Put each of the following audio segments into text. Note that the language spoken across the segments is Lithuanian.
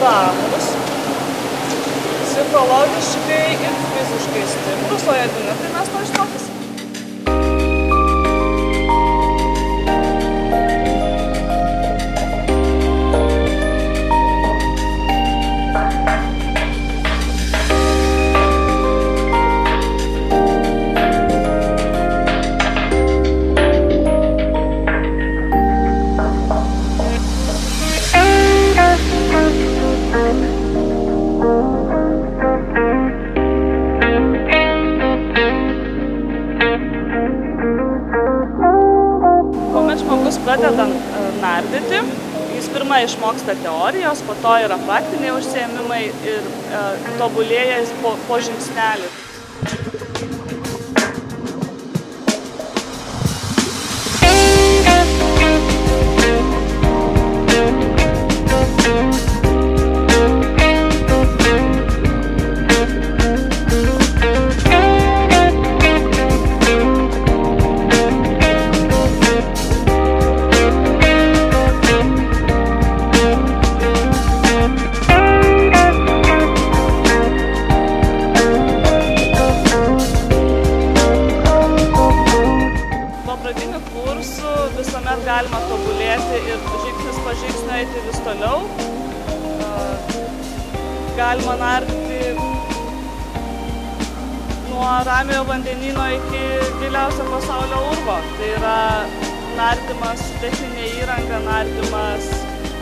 ramūs, psichologiškai ir fiziškai stiprus, o jeigu ne, tai mes to išmokysim. Pradeda nardyti, jis pirmą išmoksta teorijos, po to yra praktiniai užsiėmimai ir tobulėja jis po žingsnelį. Visuomet galima tobulėti ir žingsnis po žingsnio eiti vis toliau. Galima nardyti nuo ramiojo vandenyno iki giliausio pasaulio urvo. Tai yra nardymas su techninė įranga, nardymas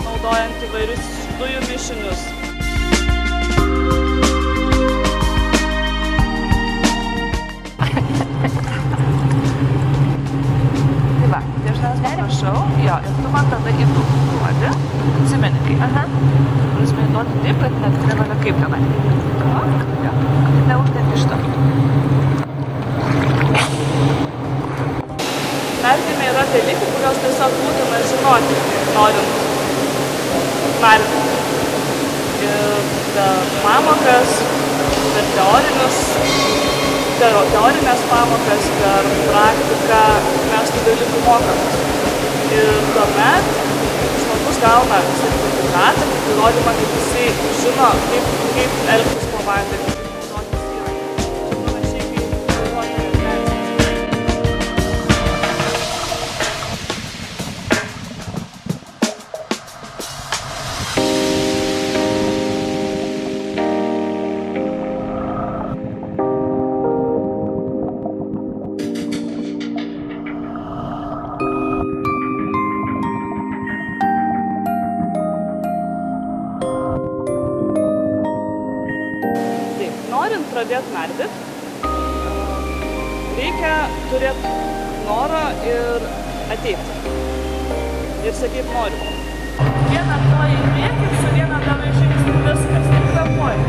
naudojant įvairius dujų mišinius. Jo, ir tu man tada įdų duodi, atsimeni kaip. Prasme, duodi taip, kad net nevalia kaip tenai. Jo, kad neuždėti šitą. Nardyme yra dalykų, kurios tiesiog būtina žinoti, norint nardyti. Ir per pamokas, per teorinės pamokas, per praktiką mes tų dalykų mokomės. Ir tuomet žmogus gauna sertifikatą, kaip įrodymą, kad jisai žino, kaip elgtis po vandeniu. Norint pradėti nardyti, reikia turėti norą ir ateiti. Ir sakyti noriu. Vieną koją į priekį, su vieną tavo žingsnį viskas. Tik kvėpuoji.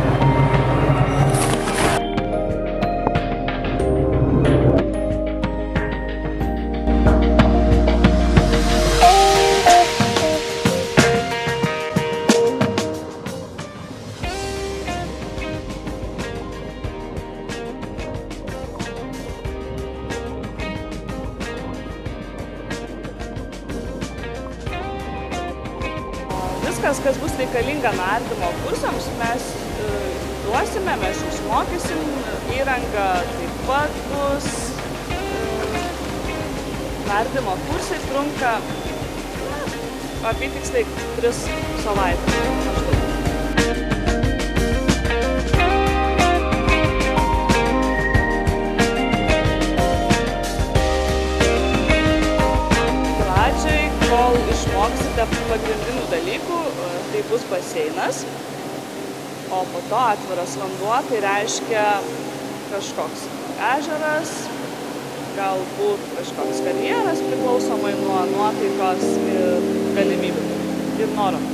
Viskas, kas bus reikalinga nardymo kursams, mes duosime, mes išmokysim, įranga taip pat bus. Nardymo kursai trunka apytiksliai 3 savaitės. Kol išmoksite pagrindinių dalykų, tai bus baseinas, o po to atviras vanduo, tai reiškia kažkoks ežeras, galbūt kažkoks karjeras priklausomai nuo nuotaikos ir galimybių ir noro.